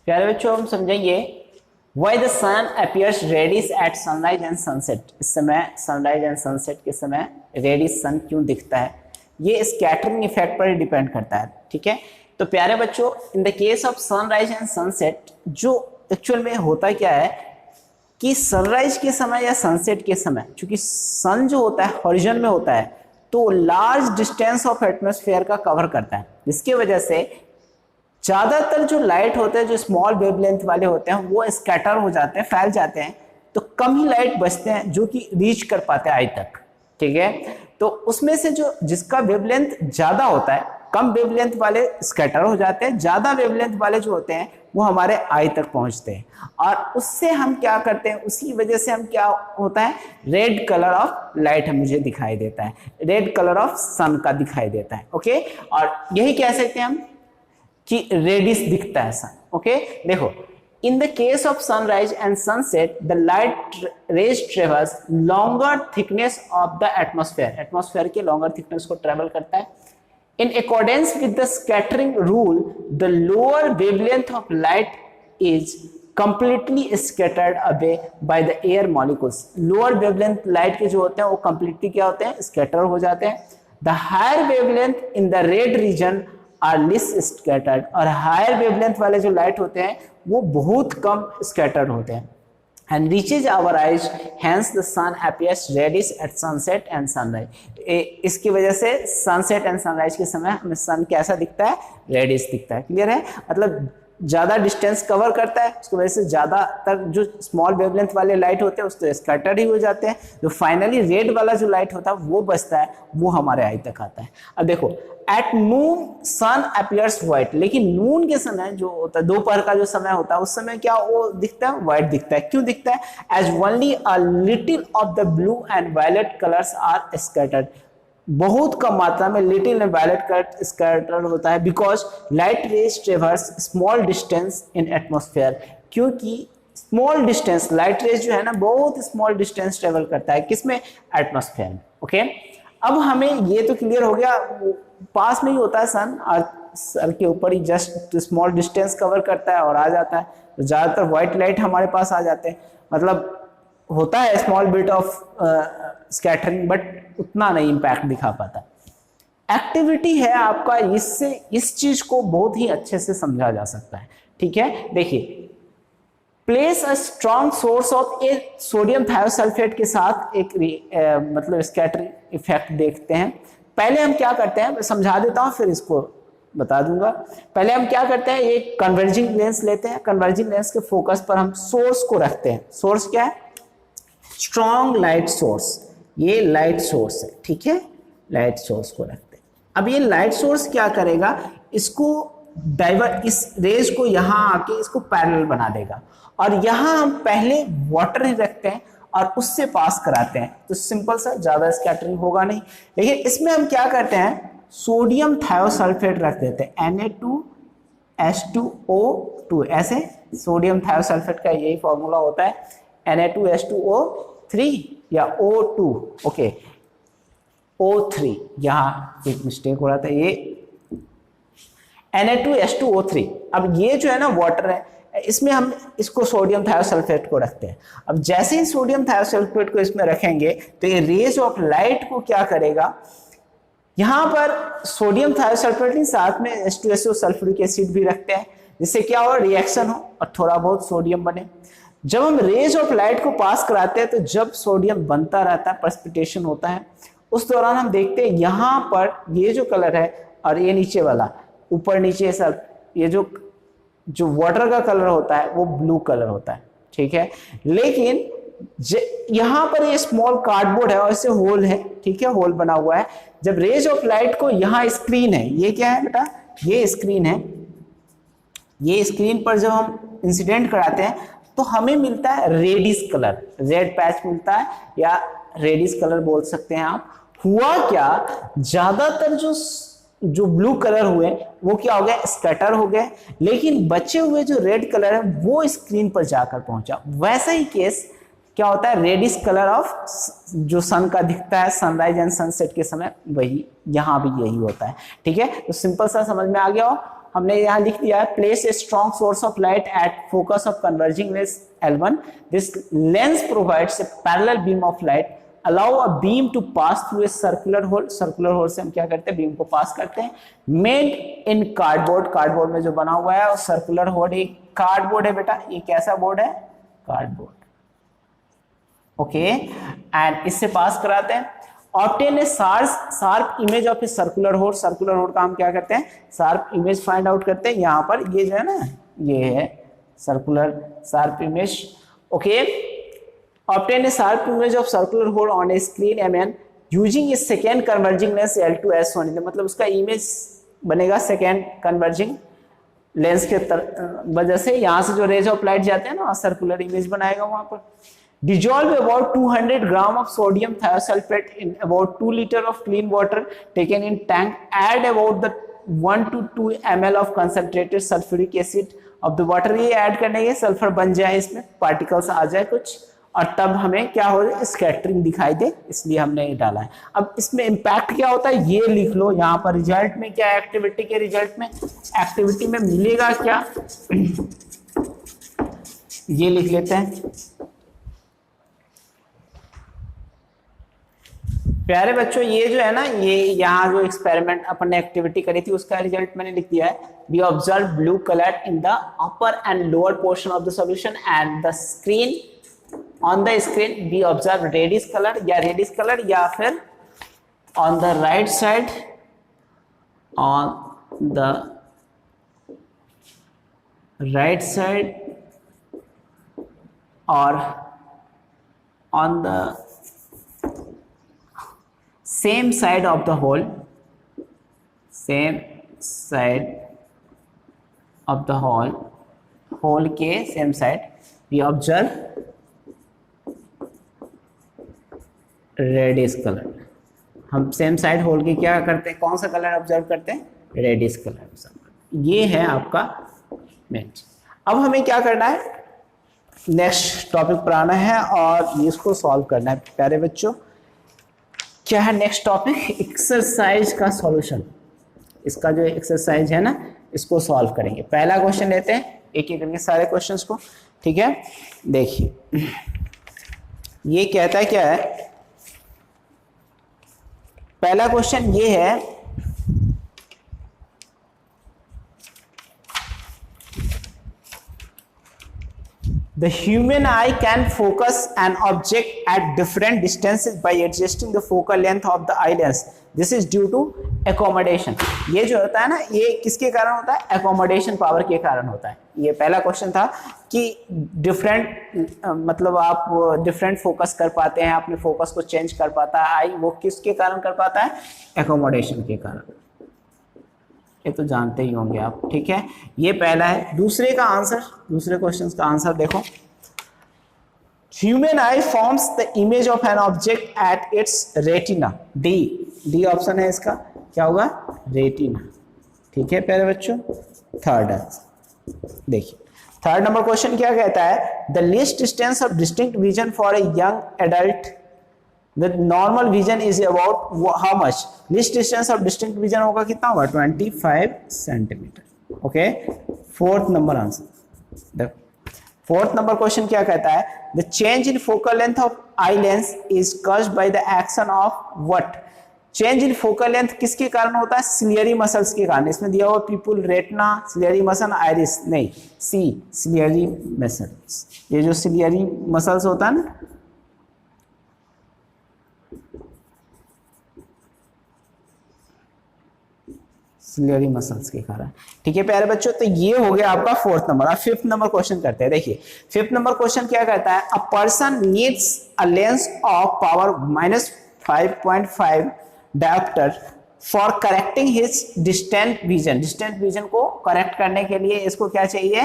प्यारे बच्चों हम समझेंगे Why the sun appears reddish at sunrise and sunset। इस समय सनराइज एंड सनसेट के समय रेडिश सन क्यों दिखता है, ये स्कैटरिंग इफेक्ट पर डिपेंड करता है, ठीक है। तो प्यारे बच्चों in the case of sunrise and sunset, जो एक्चुअल में होता क्या है कि सनराइज के समय या सनसेट के समय, चूंकि सन जो होता है हॉरिजन में होता है, तो लार्ज डिस्टेंस ऑफ एटमॉस्फेयर का कवर करता है। जिसकी वजह से ज़्यादातर जो लाइट होते हैं, जो स्मॉल वेवलेंथ वाले होते हैं, वो स्कैटर हो जाते हैं, फैल जाते हैं, तो कम ही लाइट बचते हैं जो कि रीच कर पाते हैं आई तक। ठीक है, तो उसमें से जो जिसका वेवलेंथ ज़्यादा होता है, कम वेवलेंथ वाले स्कैटर हो जाते हैं, ज़्यादा वेवलेंथ वाले जो होते हैं वो हमारे आई तक पहुंचते हैं, और उससे हम क्या करते हैं, उसी वजह से हम क्या होता है, रेड कलर ऑफ लाइट मुझे दिखाई देता है, रेड कलर ऑफ सन का दिखाई देता है। ओके, और यही कह सकते हैं हम कि रेडिश दिखता है सन। ओके, देखो, in the case of sunrise and sunset the light rays travels longer thickness of the atmosphere, atmosphere के लॉन्गर थिकनेस को ट्रेवल करता है। In accordance with the scattering rule, the lower wavelength of light is completely scattered away by the air molecules. Lower wavelength light के जो होते हैं वो completely क्या होते हैं, scatter हो जाते हैं। The higher wavelength in the red region are less scattered, और higher wavelength वाले जो light होते हैं वो बहुत कम scattered होते हैं। And reaches our eyes, hence the sun appears reddish at sunset and sunrise. इसकी वजह से सनसेट एंड सनराइज के समय हमें सन कैसा दिखता है, रेडिश दिखता है। क्लियर है, मतलब ज़्यादा डिस्टेंस कवर करता है, उसकी वजह से ज़्यादातर जो स्मॉल वेवलेंथ वाले लाइट होते हैं उससे स्कैटर्ड ही हो जाते हैं, जो फाइनली रेड वाला जो लाइट होता है वो बचता है, वो हमारे आई तक आता है। अब देखो, at noon sun appears white, लेकिन नून के समय जो होता है, दोपहर का जो समय होता है, उस समय क्या वो दिखता है, व्हाइट दिखता है। क्यों दिखता है? As only a little of the blue and violet colours are scattered, बहुत कम मात्रा में little and violet colour scattered होता है, because light rays traverse small distance in atmosphere, क्योंकि स्मॉल डिस्टेंस लाइट रेज जो है ना बहुत स्मॉल डिस्टेंस ट्रेवल करता है, किसमें, एटमॉस्फेयर में। ओके, अब हमें ये तो क्लियर हो गया, पास में ही होता है सन, और सर के ऊपर ही जस्ट स्मॉल डिस्टेंस कवर करता है और आ जाता है, तो ज़्यादातर व्हाइट लाइट हमारे पास आ जाते हैं, मतलब होता है small bit of scattering, but उतना नहीं इम्पैक्ट दिखा पाता। एक्टिविटी है आपका, इससे इस चीज को बहुत ही अच्छे से समझा जा सकता है। ठीक है, देखिए, place a strong source of A sodium thiosulphate के साथ एक मतलब स्कैटरिंग इफेक्ट देखते हैं। पहले हम क्या करते हैं, मैं समझा देता हूं फिर इसको बता दूंगा। पहले हम क्या करते हैं, एक कन्वर्जिंग लेंस लेते हैं, कन्वर्जिंग लेंस के फोकस पर हम सोर्स को रखते हैं। सोर्स क्या है, स्ट्रॉन्ग लाइट सोर्स, ये लाइट सोर्स है। ठीक है, लाइट सोर्स को रखते हैं। अब ये लाइट सोर्स क्या करेगा, इसको डाइवर्ट, इस रेज को यहाँ आके इसको पैरेलल बना देगा, और यहाँ हम पहले वाटर ही रखते हैं और उससे पास कराते हैं, तो सिंपल सा, ज्यादा स्कैटरिंग होगा नहीं। लेकिन इसमें हम क्या करते हैं, सोडियम थायोसल्फेट रख देते हैं, Na2H2O2, ऐसे सोडियम थायोसल्फेट का यही फॉर्मूला होता है, Na2H2O3 या O2। ओके, O3, यहाँ एक मिस्टेक हो रहा था, ये Na2H2O3। अब ये जो है ना वाटर है, इसमें हम इसको सोडियम थायोसल्फेट को रखते हैं। अब जैसे ही सोडियम थायोसल्फेट को इसमें रखेंगे तो ये रेज ऑफ लाइट को क्या करेगा, यहाँ पर सोडियम थायोसल्फेट के साथ में H2SO सल्फ्यूरिक एसिड भी रखते हैं, जिससे क्या हो, रिएक्शन हो और थोड़ा बहुत सोडियम बने। जब हम रेज ऑफ लाइट को पास कराते हैं तो जब सोडियम बनता रहता है, प्रेसिपिटेशन होता है, उस दौरान हम देखते हैं यहाँ पर ये जो कलर है और ये नीचे वाला, ऊपर नीचे सब, ये जो वाटर का कलर होता है वो ब्लू कलर होता है। ठीक है, लेकिन यहाँ पर ये स्मॉल कार्डबोर्ड है और इससे होल है। ठीक है, होल बना हुआ है। जब रेज ऑफ लाइट को, यहाँ स्क्रीन है, ये क्या है बेटा, ये स्क्रीन है, ये स्क्रीन पर जब हम इंसिडेंट कराते हैं तो हमें मिलता है रेडिश कलर, रेड पैच मिलता है, या रेडिश कलर बोल सकते हैं आप। हुआ क्या, ज्यादातर जो ब्लू कलर हुए वो क्या हो गए, स्कैटर हो गए, लेकिन बचे हुए जो रेड कलर है वो स्क्रीन पर जाकर पहुंचा। वैसा ही केस क्या होता है, रेडिश कलर ऑफ जो सन का दिखता है सनराइज एंड सनसेट के समय, वही यहाँ भी यही होता है। ठीक है, तो सिंपल सा समझ में आ गया हो। हमने यहाँ लिख दिया है, place a strong source of light at focus of converging lens L1, this lens provides a parallel beam of light, allow a beam to pass through a circular hole, circular hole से हम क्या करते हैं, beam को पास करते हैं, made in cardboard, cardboard में जो बना हुआ है और सर्कुलर होल, एक कार्डबोर्ड है बेटा, ये कैसा बोर्ड है, कार्डबोर्ड। ओके, एंड इससे पास कराते हैं। Obtain a sharp image of a circular hole. Circular hole का हम क्या करते हैं, शार्प इमेज फाइंड आउट करते हैं। यहाँ पर ये जो है ना, ये है circular sharp image. Okay, obtain a sharp image of circular hole on a screen MN using a second converging lens L2S1, मतलब उसका इमेज बनेगा सेकेंड कन्वर्जिंग लेंस के वजह से। यहाँ से जो रेज ऑफ लाइट जाते हैं ना, सर्कुलर इमेज बनाएगा वहां पर। Dissolve about 200 gram of sodium thiosulfate in about 2 liter of clean water taken in tank. Add about the 1 to 2 ml of concentrated sulfuric acid of the water. ये add करने के sulphur बन जाए, इसमें particles आ जाए कुछ, और तब हमें क्या हो जाए, स्कैटरिंग दिखाई दे, इसलिए हमने ये डाला है। अब इसमें इम्पैक्ट क्या होता है ये लिख लो यहाँ पर। रिजल्ट में क्या, एक्टिविटी के रिजल्ट में, एक्टिविटी में मिलेगा क्या ये लिख लेते हैं। प्यारे बच्चों, ये जो है ना, ये यहाँ जो एक्सपेरिमेंट अपन ने एक्टिविटी करी थी उसका रिजल्ट मैंने लिख दिया है। We observe blue colour in the upper and lower portion of the solution and the screen, on the screen we observe reddish colour या फिर on the right side, on the right side और on the same side of the hole, same side of the hole के same side we observe reddish color। हम same side whole के क्या करते हैं, कौन सा कलर ऑब्जर्व करते हैं, रेडिश कलर। ये है आपका मैच। अब हमें क्या करना है, नेक्स्ट टॉपिक पर आना है और इसको सॉल्व करना है। प्यारे बच्चों, क्या है नेक्स्ट टॉपिक, एक्सरसाइज का सॉल्यूशन। इसका जो एक्सरसाइज है ना, इसको सॉल्व करेंगे। पहला क्वेश्चन लेते हैं, एक एक करके सारे क्वेश्चंस को, ठीक है। देखिए ये कहता है क्या है, पहला क्वेश्चन ये है, the human eye can focus an object at different distances by adjusting the focal length of the eye lens. This is due to accommodation. ये जो होता है ना, ये किसके कारण होता है, accommodation पावर के कारण होता है। ये पहला क्वेश्चन था कि डिफरेंट, मतलब आप डिफरेंट फोकस कर पाते हैं, अपने फोकस को चेंज कर पाता है आई, वो किसके कारण कर पाता है, accommodation के कारण। ये तो जानते ही होंगे आप, ठीक है। ये पहला है। दूसरे का आंसर, दूसरे क्वेश्चन का आंसर देखो, human I forms the image of an object at its retina. D option है इसका, क्या होगा, रेटिना, ठीक है प्यारे बच्चों। थर्ड आंसर देखिए, थर्ड नंबर क्वेश्चन क्या कहता है, the least distance of distinct vision for a young adult with normal vision is about how much, least distance of distinct vision होगा कितना होगा, 25 centimetre. Okay, fourth number answer. Fourth number question क्या कहता है, the change in focal length of eye lens is caused by the action of what. Change in focal length किसके कारण होता है, सिलियरी मसल्स के कारण। इसमें दिया हुआ people, retina, ciliary muscle, iris, नहीं, सी सिलियरी मसल्स। ये जो सिलियरी मसल्स होता है ना, सिलियरी मसल्स के कारण, ठीक है प्यारे बच्चों। तो ये हो गया आपका फोर्थ नंबर। अब फिफ्थ नंबर क्वेश्चन करते हैं। देखिए फिफ्थ नंबर क्वेश्चन क्या कहता है, a person needs a lens of power -5.5 dioptre for correcting his distant vision. Distant vision को करेक्ट करने के लिए इसको क्या चाहिए,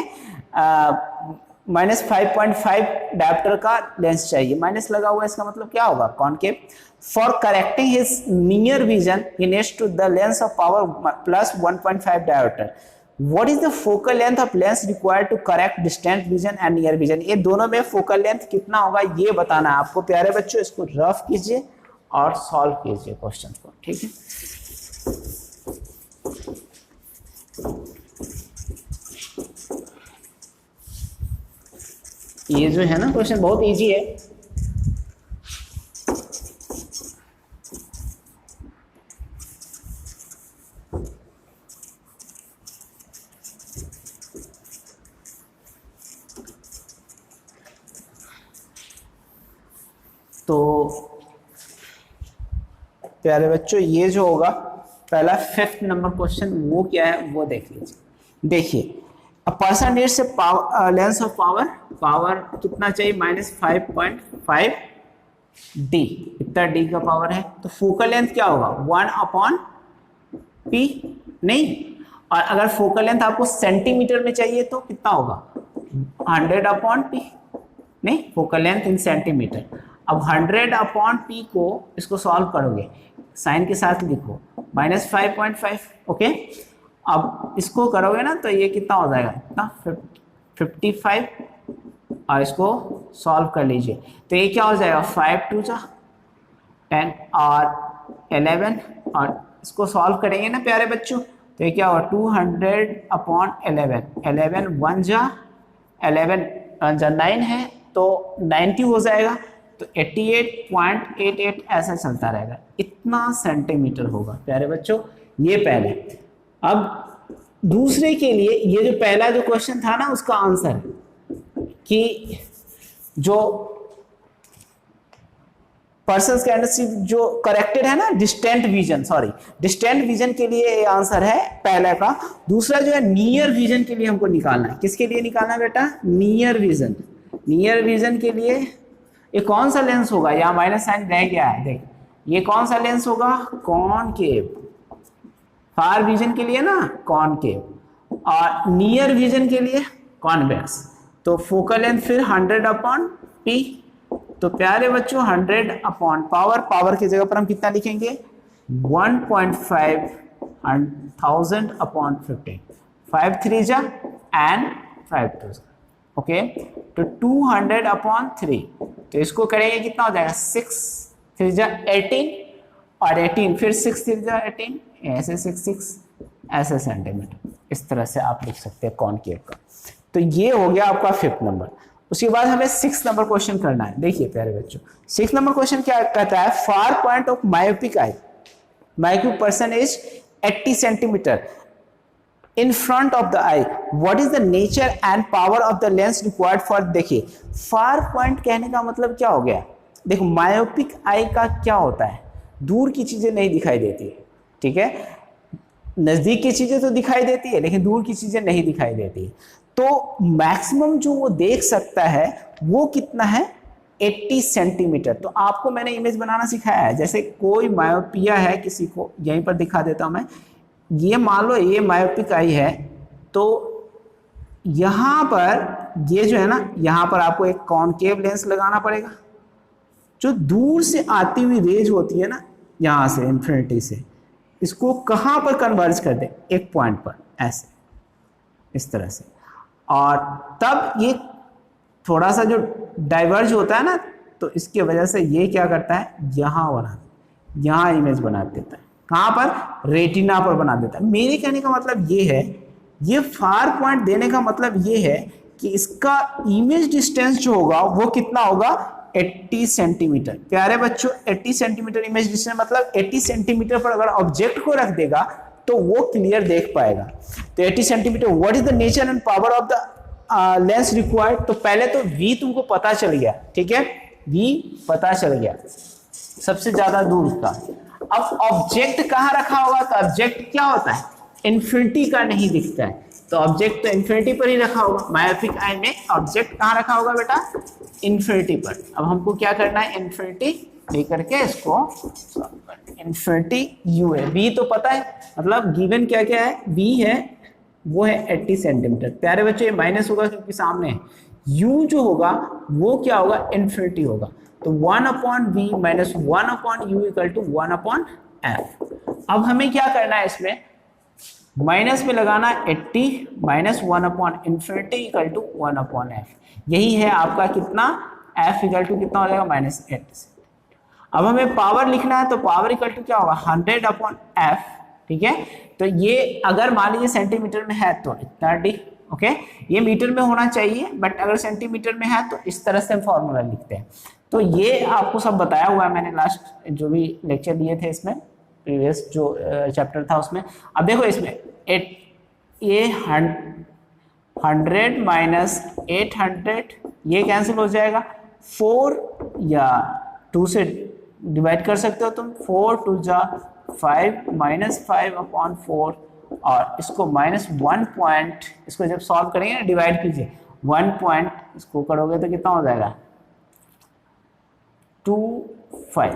-5.5 डायोप्टर का लेंस चाहिए। माइनस लगा हुआ है, इसका मतलब क्या होगा, concave. For correcting his near vision, he needs to the lens of power +1.5 diopter. What is the focal length of lens required to correct distant vision and near vision? ये दोनों में फोकल लेंथ कितना होगा ये बताना है आपको प्यारे बच्चों। इसको रफ कीजिए और सॉल्व कीजिए क्वेश्चन को, ठीक है। ये जो है ना क्वेश्चन बहुत इजी है। तो प्यारे बच्चों ये जो होगा पहला 5th नंबर क्वेश्चन वो क्या है वो देख लीजिए। देखिए a person needs lens of power कितना चाहिए -5.5 डी, इतना डी का पावर है। तो फोकल लेंथ क्या होगा 1/p नहीं, और अगर फोकल लेंथ आपको सेंटीमीटर में चाहिए तो कितना होगा 100/p नहीं, फोकल लेंथ इन सेंटीमीटर। अब 100/p को इसको सॉल्व करोगे साइन के साथ लिखो -5.5 ओके। अब इसको करोगे ना तो ये कितना हो जाएगा इतना 55 और इसको सॉल्व कर लीजिए तो ये क्या हो जाएगा 5 2 जा 10 और 11 और इसको सॉल्व करेंगे ना प्यारे बच्चों तो ये क्या होगा 200/11 11 1 जा 11 जा 9 है तो 90 हो जाएगा तो 88.88 ऐसा चलता रहेगा, इतना सेंटीमीटर होगा प्यारे बच्चों। ये पहले। अब दूसरे के लिए ये जो पहला जो क्वेश्चन था ना उसका आंसर कि जो पर्सन कैंडलस्टिक जो करेक्टेड है ना डिस्टेंट विजन के लिए ये आंसर है पहले का। दूसरा जो है नियर विजन के लिए हमको निकालना है। किसके लिए निकालना है बेटा नियर विजन के लिए ये कौन सा लेंस होगा, यहाँ माइनस साइन रह गया है देख, ये कौन सा लेंस होगा कॉनकेव, फार विजन के लिए ना कॉनकेव और नियर विजन के लिए कॉन्वेक्स। तो फोकल लेंथ फिर 100/p। तो प्यारे बच्चों 100/पावर की जगह पर हम कितना लिखेंगे 1.5 5 3 जा एंड 5 2 ओके। तो 200/3 तो इसको करेंगे कितना हो जाएगा 6 3 जा 18 और 18 फिर 6 3 जा 18 ऐसे 6 ऐसे सेंटीमीटर। इस तरह से आप लिख सकते हैं कॉनकेव का। तो ये हो गया आपका 5th नंबर। उसके बाद हमें 6th नंबर क्वेश्चन करना है। देखिए प्यारे बच्चों 6th नंबर क्वेश्चन क्या कहता है far point of myopic person is 80 centimetre in front of the eye, what is the nature and power of the lens required for। देखिए far point कहने का मतलब क्या हो गया, देखो मायोपिक आई का क्या होता है दूर की चीजें नहीं दिखाई देती है, ठीक है, नजदीक की चीजें तो दिखाई देती है लेकिन दूर की चीजें नहीं दिखाई देती है। तो मैक्सिमम जो वो देख सकता है वो कितना है 80 सेंटीमीटर। तो आपको मैंने इमेज बनाना सिखाया है, जैसे कोई मायोपिया है किसी को, यहीं पर दिखा देता हूं मैं, ये मान लो ये मायोपिक आई है तो यहाँ पर ये जो है ना यहाँ पर आपको एक कॉनकेव लेंस लगाना पड़ेगा। जो दूर से आती हुई रेज होती है ना यहाँ से इन्फिनिटी से, इसको कहाँ पर कन्वर्ज कर दे एक पॉइंट पर ऐसे इस तरह से, और तब ये थोड़ा सा जो डाइवर्ज होता है ना तो इसकी वजह से ये क्या करता है यहाँ इमेज बना देता है, कहाँ पर रेटिना पर बना देता है। मेरे कहने का मतलब ये है, ये फार पॉइंट देने का मतलब ये है कि इसका इमेज डिस्टेंस जो होगा वो कितना होगा 80 सेंटीमीटर। प्यारे बच्चों 80 सेंटीमीटर इमेज डिस्टेंस मतलब 80 सेंटीमीटर पर अगर ऑब्जेक्ट को रख देगा तो वो क्लियर देख पाएगा। तो 80 centimetre what is the nature and power of the lens required. तो पहले तो V तुमको पता चल गया, ठीक है, V पता चल गया सबसे ज्यादा दूर का। अब ऑब्जेक्ट कहाँ रखा होगा, तो ऑब्जेक्ट क्या होता है इन्फिनिटी का नहीं दिखता है, तो ऑब्जेक्ट तो इन्फिनिटी पर ही रखा होगा। मायोपिक आई में ऑब्जेक्ट कहाँ रखा होगा बेटा इन्फिनिटी पर। अब हमको क्या करना है इन्फिनिटी लेकर के इसको इन्फिनिटी u है, v तो पता है, मतलब गिवन क्या क्या है v है वो है 80 सेंटीमीटर। प्यारे बच्चों ये माइनस होगा क्योंकि सामने है, u जो होगा वो क्या होगा इन्फिनिटी होगा। तो 1/v minus 1/u equal to 1/f। अब हमें क्या करना है इसमें माइनस में लगाना 80 minus 1/infinity equal to 1/f। यही है आपका कितना f इक्वल टू कितना हो जाएगा -8। अब हमें पावर लिखना है तो पावर इक्वल टू क्या होगा 100/f, ठीक है। तो ये अगर मान लीजिए सेंटीमीटर में है तो इतना d, ओके, ये मीटर में होना चाहिए बट अगर सेंटीमीटर में है तो इस तरह से हम फॉर्मूला लिखते हैं। तो ये आपको सब बताया हुआ है मैंने लास्ट जो भी लेक्चर दिए थे इसमें, प्रीवियस जो चैप्टर था उसमें। अब देखो इसमें ये 100 माइनस 800 ये कैंसिल हो जाएगा, 4 या 2 से डिवाइड कर सकते हो तुम, 4 2 जा 5 -5/4 और इसको -1 पॉइंट, इसको जब सॉल्व करेंगे ना डिवाइड कीजिए 1 पॉइंट, इसको करोगे तो कितना हो जाएगा 25,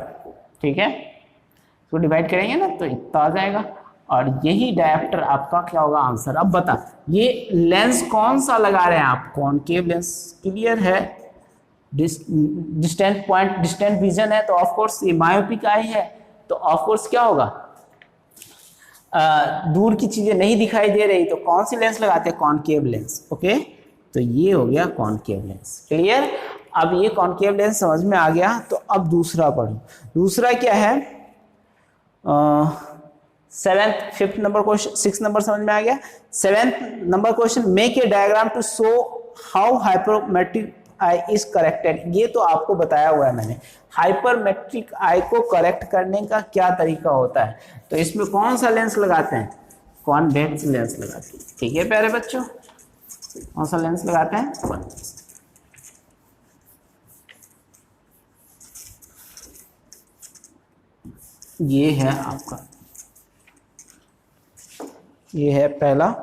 ठीक है। इसको डिवाइड करेंगे ना तो इतना आ जाएगा और यही डायप्टर आपका क्या होगा आंसर। अब बता ये लेंस कौन सा लगा रहे हैं आप, कॉनकेव लेंस, क्लियर है। डिस्टेंट पॉइंट, डिस्टेंट विजन है तो ऑफ कोर्स ये मायोपिक आई है, तो ऑफ कोर्स क्या होगा दूर की चीजें नहीं दिखाई दे रही, तो कौन सी लेंस लगाते हैं, कॉनकेव लेंस। ओके, तो ये हो गया कॉनकेव लेंस, क्लियर। अब ये कॉनकेव लेंस समझ में आ गया, तो अब दूसरा पढ़ो। दूसरा क्या है, 7th 5th number question, 6 number समझ में आ गया। 7th number question, make a diagram to show how hypermetric eye is corrected. ये तो आपको बताया हुआ है मैंने, हाइपरमेट्रिक आई को करेक्ट करने का क्या तरीका होता है। तो इसमें कौन सा लेंस लगाते हैं, कॉन्वेक्स लेंस लगाते हैं, ठीक है प्यारे बच्चों। कौन सा लेंस लगाते हैं, ये है आपका, ये है पहला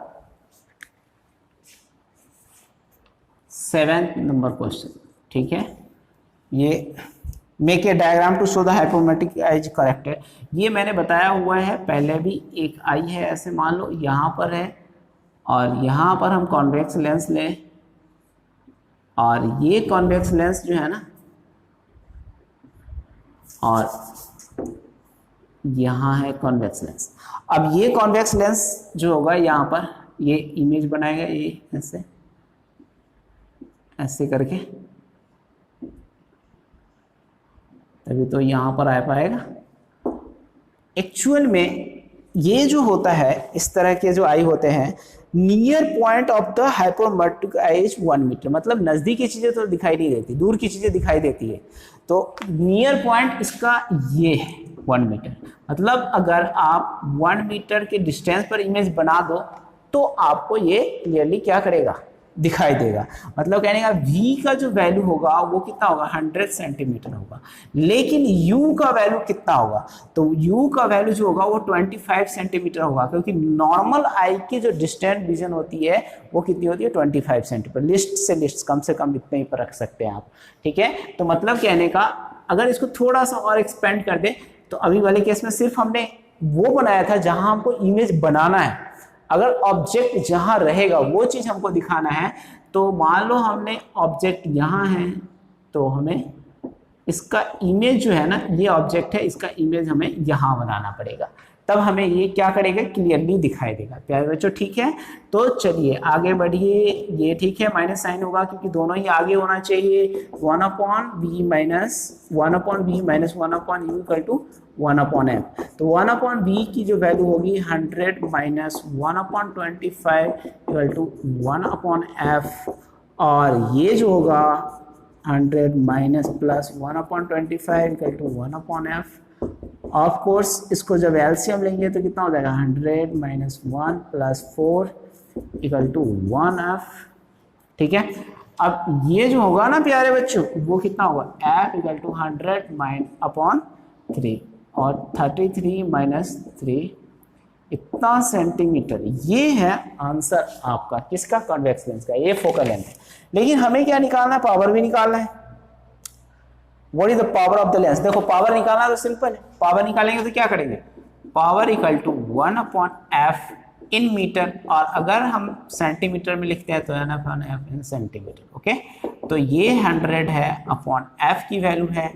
7th नंबर क्वेश्चन, ठीक है। ये make a diagram to show the hypermetric eye is corrected, ये मैंने बताया हुआ है पहले भी। एक आई है ऐसे मान लो यहाँ पर है और यहाँ पर हम कॉन्वेक्स लेंस लें और ये कॉन्वेक्स लेंस जो है ना, और यहाँ है कॉन्वेक्स लेंस। अब ये कॉन्वेक्स लेंस जो होगा यहाँ पर ये इमेज बनाएगा, ये ऐसे ऐसे करके, तभी तो यहाँ पर आ पाएगा। एक्चुअल में ये जो होता है, इस तरह के जो आई होते हैं, near point of the hypermetric eye is 1 metre, मतलब नज़दीक की चीज़ें तो दिखाई नहीं देती, दूर की चीज़ें दिखाई देती है। तो नियर पॉइंट इसका ये है 1 मीटर, मतलब अगर आप 1 मीटर के डिस्टेंस पर इमेज बना दो तो आपको ये क्लियरली क्या करेगा, दिखाई देगा। मतलब कहने का v का जो वैल्यू होगा वो कितना होगा, 100 सेंटीमीटर होगा, लेकिन u का वैल्यू कितना होगा, तो u का वैल्यू जो होगा वो 25 सेंटीमीटर होगा, क्योंकि नॉर्मल आई की जो डिस्टेंट विजन होती है वो कितनी होती है 25 सेंटीमीटर। लिस्ट से लिस्ट कम से कम इतने ही पर रख सकते हैं आप, ठीक है। तो मतलब कहने का अगर इसको थोड़ा सा और एक्सपेंड कर दे, तो अभी वाले केस में सिर्फ हमने वो बनाया था जहां हमको इमेज बनाना है। अगर ऑब्जेक्ट जहां रहेगा वो चीज हमको दिखाना है, तो मान लो हमने ऑब्जेक्ट यहाँ है, तो हमें इसका इमेज जो है ना, ये ऑब्जेक्ट है, इसका इमेज हमें यहाँ बनाना पड़ेगा, तब हमें ये क्या करेगा, क्लियरली दिखाई देगा। प्यारे बच्चों ठीक है, तो चलिए आगे बढ़िए। ये ठीक है, माइनस साइन होगा क्योंकि दोनों ही आगे होना चाहिए। 1/v minus 1/v minus 1/u equal to 1/f। तो 1/v की जो वैल्यू होगी 100 माइनस 1/25 इक्वल टू 1/f, और ये जो होगा 100 minus plus 1/25 equal to 1/f। Of course इसको जब एलसीएम लेंगे तो कितना हो जाएगा, 100 minus 1 plus 4 equal to 1f, ठीक है। अब ये जो होगा ना प्यारे बच्चों, वो कितना होगा, f इक्वल टू 100/3 और 33 माइनस 3 इतना सेंटीमीटर। ये है आंसर आपका किसका, कॉन्वेक्स लेंस का, ये फोकल लेंथ है। लेकिन हमें क्या निकालना है, पावर भी निकालना है। What is the power of the lens, देखो पावर निकालना तो सिंपल है, पावर निकालेंगे तो क्या करेंगे, power equal to 1/f in metre, और अगर हम सेंटीमीटर में लिखते हैं तो f इन सेंटीमीटर। ओके, तो ये 100 है अपॉन f की वैल्यू है,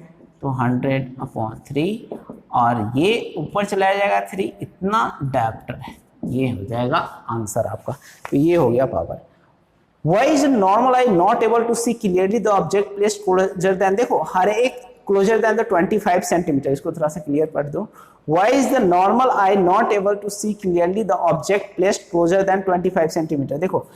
तो 100/3, और ये ऊपर चला जाएगा 3, इतना डायप्टर है, ये हो जाएगा आंसर आपका। तो ये हो गया power. Why is a normal eye not able to see clearly the object placed closer than, देखो हर एक closer than the 25 सेंटीमीटर, इसको थोड़ा सा क्लियर पढ़ दो। Why is the normal eye not able to see clearly the object placed closer than 25 centimetre. देखो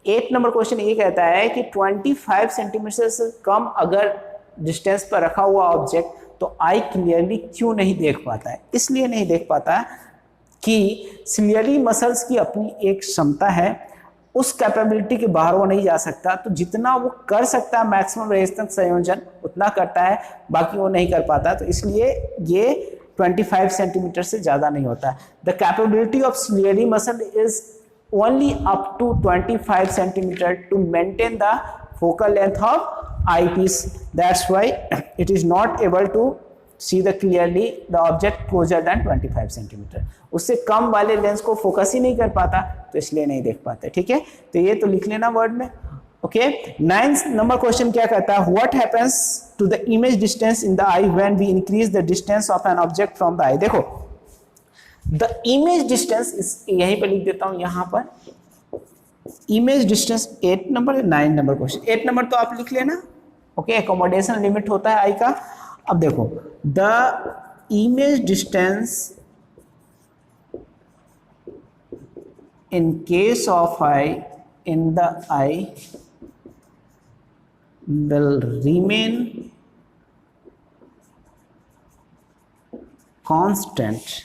8 number question ये कहता है कि 25 सेंटीमीटर से कम अगर डिस्टेंस पर रखा हुआ ऑब्जेक्ट तो आई क्लियरली क्यों नहीं देख पाता है। इसलिए नहीं देख पाता है कि सिलियरी मसल्स की अपनी एक क्षमता है, उस कैपेबिलिटी के बाहर वो नहीं जा सकता, तो जितना वो कर सकता है मैक्सिमम रेजिस्टेंस संयोजन उतना करता है, बाकी वो नहीं कर पाता। तो इसलिए ये 25 सेंटीमीटर से ज़्यादा नहीं होता। The capability of ciliary muscle is only up to 25 centimeter to maintain the focal length of eyepiece. That's why it is not able to see the clearly the object closer than 25 centimeter. उससे कम वाले lens को focus ही नहीं कर पाता, तो इसलिए नहीं देख पाते। ठीक है, तो ये तो लिख लेना वर्ड में। ओके, 9 नंबर क्वेश्चन क्या कहता है, what happens to the image distance in the eye when we increase the distance of an object from the eye. देखो द इमेज डिस्टेंस इस यहीं पर लिख देता हूं, यहां पर image distance 8 number 9 number question. 8 number तो आप लिख लेना। ओके, एकोमोडेशन लिमिट होता है आई का। अब देखो the image distance in case of I in the I will remain constant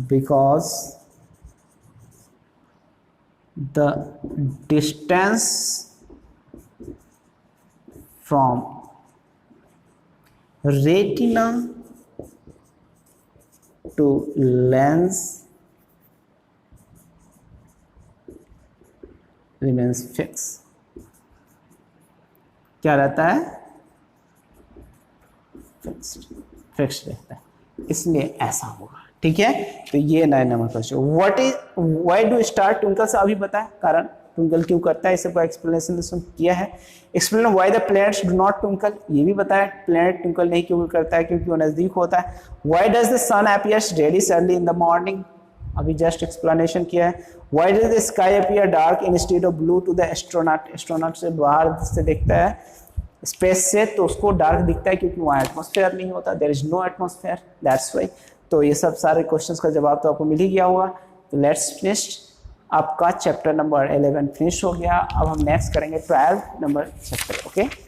because the distance from retina to lens remains fixed। क्या रहता है, फिक्स्ड रहता है, इसलिए ऐसा होगा। ठीक है, तो ये 9 number question. What is why do star twinkle से अभी बताया, कारण ट्विंकल क्यों करता है, इसे कोई एक्सप्लेनेशन किया है। Explain why the planets do not twinkle, ये भी बताया प्लैनेट ट्विंकल नहीं क्यों करता है, क्योंकि वो नजदीक होता है। Why does the sun appears reddish early in the morning, अभी जस्ट एक्सप्लेनेशन किया है। Why does the sky appear dark instead of blue to the astronaut? Astronaut से बाहर से देखता है स्पेस से, तो उसको डार्क दिखता है क्योंकि वहाँ एटमॉस्फेयर नहीं होता, there is no atmosphere, that's why. तो ये सब सारे क्वेश्चंस का जवाब तो आपको मिल ही गया होगा। तो लेट्स फिनिश, आपका चैप्टर नंबर 11 फिनिश हो गया। अब हम नेक्स्ट करेंगे 12 नंबर चैप्टर। ओके।